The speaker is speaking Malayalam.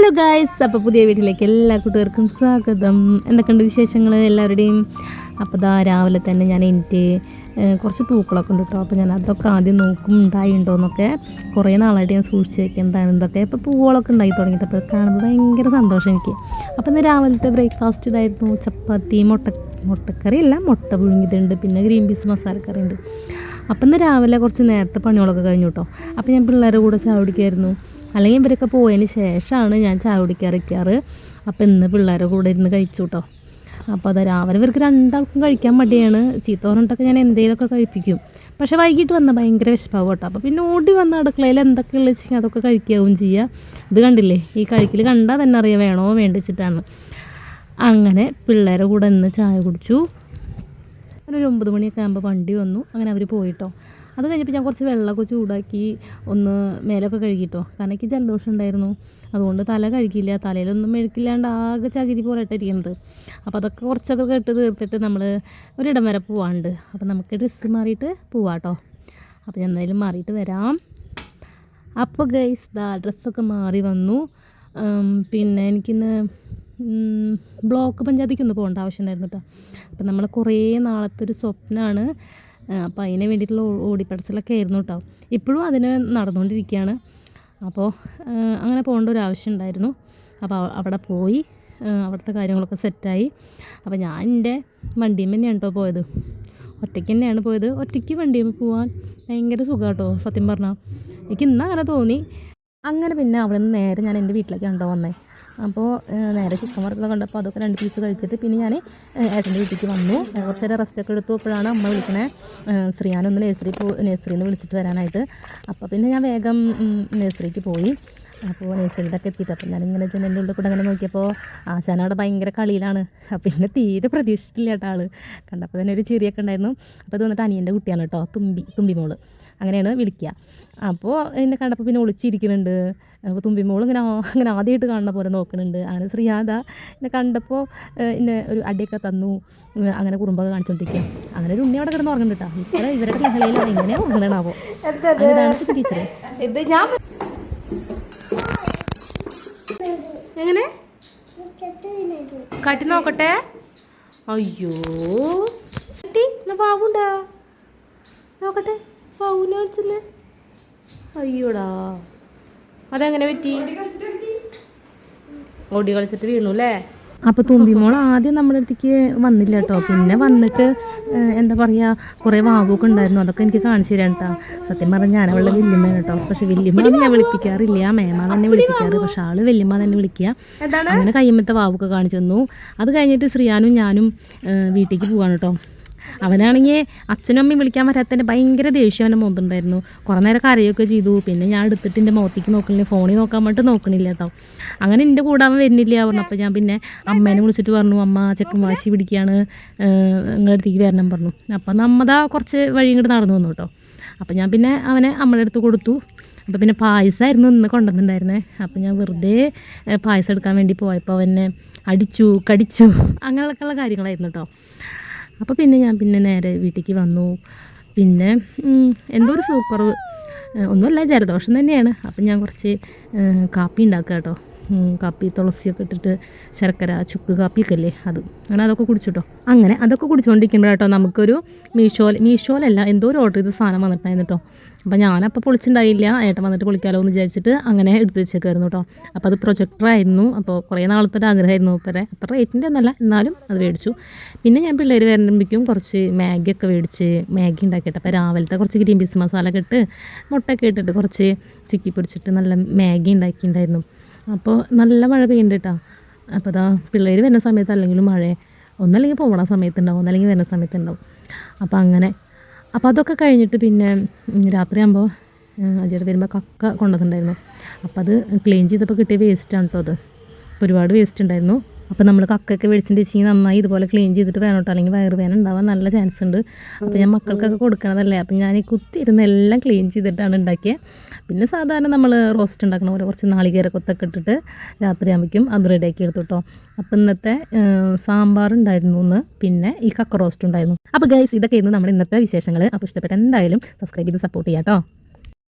ഹലോ ഗായ്സ്, അപ്പോൾ പുതിയ വീട്ടിലേക്ക് എല്ലാ കൂട്ടുകാർക്കും സ്വാഗതം. എന്തൊക്കെയുണ്ട് വിശേഷങ്ങൾ എല്ലാവരുടെയും? അപ്പോൾ രാവിലെ തന്നെ ഞാൻ എനിക്ക് കുറച്ച് പൂക്കളൊക്കെ ഉണ്ട് കേട്ടോ. അപ്പോൾ ഞാൻ അതൊക്കെ ആദ്യം നോക്കും ഉണ്ടായിട്ടോ എന്നൊക്കെ. കുറേ നാളായിട്ട് ഞാൻ സൂക്ഷിച്ച് വയ്ക്കുക എന്താണ് ഇതൊക്കെ. ഇപ്പോൾ പൂവുകളൊക്കെ ഉണ്ടായി തുടങ്ങിയിട്ട് അപ്പോൾ കാണുമ്പോൾ ഭയങ്കര സന്തോഷം എനിക്ക്. അപ്പോൾ ഇന്ന് രാവിലത്തെ ബ്രേക്ക്ഫാസ്റ്റ് ഇതായിരുന്നു. ചപ്പാത്തി, മുട്ടക്കറി അല്ല, മുട്ട പുഴുങ്ങിയതുണ്ട്, പിന്നെ ഗ്രീൻ പീസ് മസാലക്കറി ഉണ്ട്. അപ്പോൾ ഇന്ന് രാവിലെ കുറച്ച് നേരത്തെ പണികളൊക്കെ കഴിഞ്ഞു കേട്ടോ. അപ്പോൾ ഞാൻ പിള്ളേരുടെ കൂടെ ചായ കുടിക്കായിരുന്നു. അല്ലെങ്കിൽ ഇവരൊക്കെ പോയതിന് ശേഷമാണ് ഞാൻ ചായ കുടിക്കാറ്. അപ്പോൾ ഇന്ന് പിള്ളേരുടെ കൂടെ ഇരുന്ന് കഴിച്ചു കേട്ടോ. അപ്പോൾ രാവിലെ ഇവർക്ക് രണ്ടാൾക്കും കഴിക്കാൻ മടിയാണ്. ചീത്ത പറഞ്ഞിട്ടൊക്കെ ഞാൻ എന്തെങ്കിലുമൊക്കെ കഴിപ്പിക്കും. പക്ഷേ വൈകിട്ട് വന്നാൽ ഭയങ്കര വിശപ്പാവും കേട്ടോ. അപ്പോൾ പിന്നെ ഓടി വന്ന അടുക്കളയിൽ എന്തൊക്കെയുള്ള വെച്ചാൽ അതൊക്കെ കഴിക്കാവും ചെയ്യുക. ഇത് കണ്ടില്ലേ, ഈ കഴിക്കൽ കണ്ടാൽ തന്നെ അറിയാം വേണോ വേണ്ടിച്ചിട്ടാണ്. അങ്ങനെ പിള്ളേരുടെ കൂടെ ഇന്ന് ചായ കുടിച്ചു. അങ്ങനെ ഒരു 9 മണിയൊക്കെ ആകുമ്പോൾ വണ്ടി വന്നു. അങ്ങനെ അവർ പോയിട്ടോ. അത് കഴിഞ്ഞപ്പോൾ ഞാൻ കുറച്ച് വെള്ളമൊക്കെ ചൂടാക്കി ഒന്ന് മേലൊക്കെ കഴുകിട്ടോ. കാരണം എനിക്ക് ജലദോഷം ഉണ്ടായിരുന്നു. അതുകൊണ്ട് തല കഴുകിയില്ല, തലയിലൊന്നും മെഴുക്കില്ലാണ്ട് ആകെ ചകിരി പോലെ ഇട്ടിരിക്കുന്നത്. അപ്പോൾ അതൊക്കെ കുറച്ചൊക്കെ കേട്ട് തീർത്തിട്ട് നമ്മൾ ഒരിടം വരെ പോവാണ്ട്. അപ്പോൾ നമുക്ക് ഡ്രസ്സ് മാറിയിട്ട് പോവാട്ടോ. അപ്പോൾ ഞാൻ എന്തായാലും മാറിയിട്ട് വരാം. അപ്പോൾ ഗൈസ് ഡ്രസ്സൊക്കെ മാറി വന്നു. പിന്നെ എനിക്കിന്ന് ബ്ലോക്ക് പഞ്ചായത്തേക്കൊന്ന് പോകേണ്ട ആവശ്യമുണ്ടായിരുന്നു കേട്ടോ. അപ്പോൾ നമ്മൾ കുറേ നാളത്തെ ഒരു സ്വപ്നമാണ്. അപ്പോൾ അതിന് വേണ്ടിയിട്ടുള്ള ഓടിപ്പടച്ചിലൊക്കെ ആയിരുന്നു കേട്ടോ. ഇപ്പോഴും അതിന് നടന്നുകൊണ്ടിരിക്കുകയാണ്. അപ്പോൾ അങ്ങനെ പോകേണ്ട ഒരു ആവശ്യം ഉണ്ടായിരുന്നു. അപ്പോൾ അവിടെ പോയി അവിടുത്തെ കാര്യങ്ങളൊക്കെ സെറ്റായി. അപ്പോൾ ഞാൻ എൻ്റെ വണ്ടിയിൽ തന്നെയാണ് കേട്ടോ പോയത്. ഒറ്റയ്ക്ക് തന്നെയാണ് പോയത്. ഒറ്റയ്ക്ക് വണ്ടിയിൽ പോകാൻ ഭയങ്കര സുഖം കേട്ടോ, സത്യം പറഞ്ഞാൽ. എനിക്ക് ഇന്ന് അങ്ങനെ തോന്നി. അങ്ങനെ പിന്നെ അവിടെ നിന്ന് നേരെ ഞാൻ എൻ്റെ വീട്ടിലേക്കാണ് കേട്ടോ വന്നേ. അപ്പോൾ നേരെ ചിക്കൻ വറുത്തത് കണ്ടപ്പോൾ അതൊക്കെ 2 പീസ് കഴിച്ചിട്ട് പിന്നെ ഞാൻ ഏട്ടൻ്റെ വീട്ടിലേക്ക് വന്നു. കുറച്ച് നേരം റെസ്റ്റൊക്കെ എടുത്തു. അപ്പോഴാണ് അമ്മ വിളിക്കണേ, ശ്രീയാനൊന്ന് നഴ്സറിയിൽ നിന്ന് വിളിച്ചിട്ട് വരാനായിട്ട്. അപ്പോൾ പിന്നെ ഞാൻ വേഗം നഴ്സറിക്ക് പോയി. അപ്പോൾ നഴ്സറിയിലൊക്കെ എത്തിയിട്ട് അപ്പോൾ ഞാനിങ്ങനെ ജനലിൻ്റെ ഉള്ളിൽ കൂടെ അങ്ങനെ നോക്കിയപ്പോൾ ആശാനവിടെ ഭയങ്കര കളിയിലാണ്. പിന്നെ തീരെ പ്രതീക്ഷിച്ചിട്ടില്ല കേട്ടോ ആൾ. കണ്ടപ്പോൾ തന്നെ ഒരു ചിരിയൊക്കെ ഉണ്ടായിരുന്നു. അപ്പോൾ ഇത് വന്നിട്ട് അനിയൻ്റെ കുട്ടിയാണ് കേട്ടോ, തുമ്പി മോള് അങ്ങനെയാണ് വിളിക്കുക. അപ്പോൾ എന്നെ കണ്ടപ്പോൾ പിന്നെ ഒളിച്ചിരിക്കുന്നുണ്ട്. അപ്പോൾ തുമ്പി മോൾ ഇങ്ങനെ ആദ്യമായിട്ട് കാണുന്ന പോലെ നോക്കുന്നുണ്ട്. അങ്ങനെ ശ്രീയാദ എന്നെ കണ്ടപ്പോൾ എന്നെ ഒരു അടിയൊക്കെ തന്നു. അങ്ങനെ കുറുമ്പൊക്കെ കാണിച്ചുകൊണ്ടിരിക്കുക. അങ്ങനെ ഒരു ഉണ്ണി അവിടെ കിടന്ന് ഉറങ്ങുന്നുണ്ട് കേട്ടോ. ഇത്ര ഇവരുടെ ലഹളയിലാണ് ഇങ്ങനെ ഉറങ്ങണാവോ. ടീച്ചറെ ഇത് ഞാൻ എങ്ങനെ കാട്ടി നോക്കട്ടെ. അയ്യോ കാട്ടി പാവുണ്ടാ നോക്കട്ടെ. പാവൂനെ കളിച്ചല്ലേ. അയ്യോടാ, അതെങ്ങനെ പറ്റി? ഓടി കളിച്ചിട്ട് വീണു അല്ലേ? അപ്പോൾ തുമ്പിമോൾ ആദ്യം നമ്മുടെ അടുത്തേക്ക് വന്നില്ല കേട്ടോ. പിന്നെ വന്നിട്ട് എന്താ പറയുക, കുറേ വാവൊക്കെ ഉണ്ടായിരുന്നു. അതൊക്കെ എനിക്ക് കാണിച്ചു തരാൻ കേട്ടോ. സത്യം പറഞ്ഞാൽ ഞാൻ അവളുടെ വല്യമ്മയാണ് കേട്ടോ. പക്ഷെ വല്യമ്മ ഞാൻ വിളിപ്പിക്കാറില്ല, മേമ തന്നെ വിളിപ്പിക്കാറ്. പക്ഷെ ആള് വല്യമ്മ തന്നെ വിളിക്കുക. അങ്ങനെ കയ്യമ്മത്തെ വാവൊക്കെ കാണിച്ചു തന്നു. അത് കഴിഞ്ഞിട്ട് ശ്രീയാനും ഞാനും വീട്ടിലേക്ക് പോവാണ് കേട്ടോ. അവനാണെങ്കിൽ അച്ഛനും അമ്മയും വിളിക്കാൻ പറ്റാത്തതിൻ്റെ ഭയങ്കര ദേഷ്യം അവൻ്റെ മുമ്പുണ്ടായിരുന്നു. കുറേ നേരം കരയൊക്കെ ചെയ്തു. പിന്നെ ഞാൻ എടുത്തിട്ട് എൻ്റെ മുഖത്തേക്ക് നോക്കണില്ല, ഫോണിൽ നോക്കാൻ വേണ്ടിയിട്ട് നോക്കണില്ല കേട്ടോ. അങ്ങനെ എൻ്റെ കൂടെ അവൻ വരുന്നില്ല പറഞ്ഞു. അപ്പോൾ ഞാൻ പിന്നെ അമ്മേനെ വിളിച്ചിട്ട് പറഞ്ഞു, അമ്മ ചെക്കൻ വാശി പിടിക്കുകയാണ്, നിങ്ങളുടെ അടുത്തേക്ക് വരണം പറഞ്ഞു. അപ്പോൾ നമ്മതാ കുറച്ച് വഴി ഇങ്ങോട്ട് നടന്നു വന്നു കേട്ടോ. അപ്പോൾ ഞാൻ പിന്നെ അവനെ അമ്മയുടെ അടുത്ത് കൊടുത്തു. അപ്പോൾ പിന്നെ പായസമായിരുന്നു ഇന്ന് കൊണ്ടുവന്നിട്ടുണ്ടായിരുന്നേ. അപ്പോൾ ഞാൻ വെറുതെ പായസം എടുക്കാൻ വേണ്ടി പോയപ്പോൾ അവനെ അടിച്ചു കടിച്ചു അങ്ങനെയൊക്കെയുള്ള കാര്യങ്ങളായിരുന്നു കേട്ടോ. അപ്പോൾ പിന്നെ ഞാൻ നേരെ വീട്ടിലേക്ക് വന്നു. പിന്നെ എന്തോ ഒരു സൂപ്പർ ഒന്നുമല്ല, ജലദോഷം തന്നെയാണ്. അപ്പം ഞാൻ കുറച്ച് കാപ്പി ഉണ്ടാക്കുക കേട്ടോ. കാപ്പി തുളസിയൊക്കെ ഇട്ടിട്ട് ശർക്കര ചുക്ക് കാപ്പിയൊക്കെ അല്ലേ അത്, അങ്ങനെ അതൊക്കെ കുടിച്ചിട്ടോ. അങ്ങനെ അതൊക്കെ കുടിച്ചുകൊണ്ടിരിക്കുമ്പോഴാട്ടോ നമുക്കൊരു മീഷോലല്ല എന്തോ ഒരു ഓർഡർ ചെയ്ത സാധനം വന്നിട്ടുണ്ടായിരുന്നു കേട്ടോ. അപ്പോൾ ഞാനപ്പോൾ പൊളിച്ചിട്ടുണ്ടായില്ല, ഏട്ടൻ വന്നിട്ട് പൊളിക്കാലോ എന്ന് വിചാരിച്ചിട്ട് അങ്ങനെ എടുത്തു വെച്ചേക്കായിരുന്നു കേട്ടോ. അപ്പോൾ അത് പ്രൊജക്ടറായിരുന്നു. അപ്പോൾ കുറേ നാളത്തെ ഒരു ആഗ്രഹമായിരുന്നു. ഇപ്പരെ അത്ര റേറ്റിൻ്റെ ഒന്നല്ല, എന്നാലും അത് മേടിച്ചു. പിന്നെ ഞാൻ പിള്ളേർ വരുമ്പോഴേക്കും കുറച്ച് മാഗിയൊക്കെ മേടിച്ച് മാഗി ഉണ്ടാക്കിയിട്ട്. അപ്പോൾ രാവിലത്തെ കുറച്ച് ഗ്രീൻ പീസ് മസാല ഒക്കെ ഇട്ട് മുട്ടയൊക്കെ ഇട്ടിട്ട് കുറച്ച് ചിക്കി പൊടിച്ചിട്ട് നല്ല മാഗി ഉണ്ടാക്കിയിട്ടുണ്ടായിരുന്നു. അപ്പോൾ നല്ല മഴ പെയ്യുന്നുണ്ട് കേട്ടോ. അപ്പോൾ പിള്ളേർ വരുന്ന സമയത്ത് അല്ലെങ്കിലും മഴ ഒന്നല്ലെങ്കിൽ പോകണ സമയത്തുണ്ടാവും, ഒന്നല്ലെങ്കിൽ വരുന്ന സമയത്തുണ്ടാവും. അപ്പോൾ അങ്ങനെ അപ്പോൾ അതൊക്കെ കഴിഞ്ഞിട്ട് പിന്നെ രാത്രിയാകുമ്പോൾ അജയുടെ വരുമ്പോൾ കക്ക കൊണ്ടുവന്നിട്ടുണ്ടായിരുന്നു. അപ്പോൾ അത് ക്ലീൻ ചെയ്തപ്പോൾ കിട്ടിയ വേസ്റ്റാണ് കേട്ടോ. അത് ഒരുപാട് വേസ്റ്റ് ഉണ്ടായിരുന്നു. അപ്പോൾ നമ്മൾ കക്കയൊക്കെ മേടിച്ചിട്ട് വെച്ച് നന്നായി ഇതുപോലെ ക്ലീൻ ചെയ്തിട്ട് വേണം കേട്ടോ, അല്ലെങ്കിൽ വയറുവേദന ഉണ്ടാവാൻ നല്ല ചാൻസ് ഉണ്ട്. അപ്പോൾ ഞാൻ മക്കൾക്കൊക്കെ കൊടുക്കണതല്ലേ. അപ്പോൾ ഞാൻ ഈ കുത്തിയിരുന്ന് എല്ലാം ക്ലീൻ ചെയ്തിട്ടാണ് ഉണ്ടാക്കിയത്. പിന്നെ സാധാരണ നമ്മൾ റോസ്റ്റ് ഉണ്ടാക്കുന്ന പോലെ കുറച്ച് നാളികേര കൊത്തൊക്കെ ഇട്ടിട്ട് രാത്രിയാകുമ്പോഴേക്കും അത് റെഡിയാക്കി എടുത്തു കേട്ടോ. അപ്പോൾ ഇന്നത്തെ സാമ്പാർ ഉണ്ടായിരുന്നു, പിന്നെ ഈ കക്ക റോസ്റ്റ് ഉണ്ടായിരുന്നു. അപ്പോൾ ഗൈസ് ഇതൊക്കെയായിരുന്നു നമ്മുടെ ഇന്നത്തെ വിശേഷങ്ങൾ. അപ്പോൾ ഇഷ്ടപ്പെട്ട എന്തായാലും സബ്സ്ക്രൈബ് ചെയ്ത് സപ്പോർട്ട് ചെയ്യാം കേട്ടോ.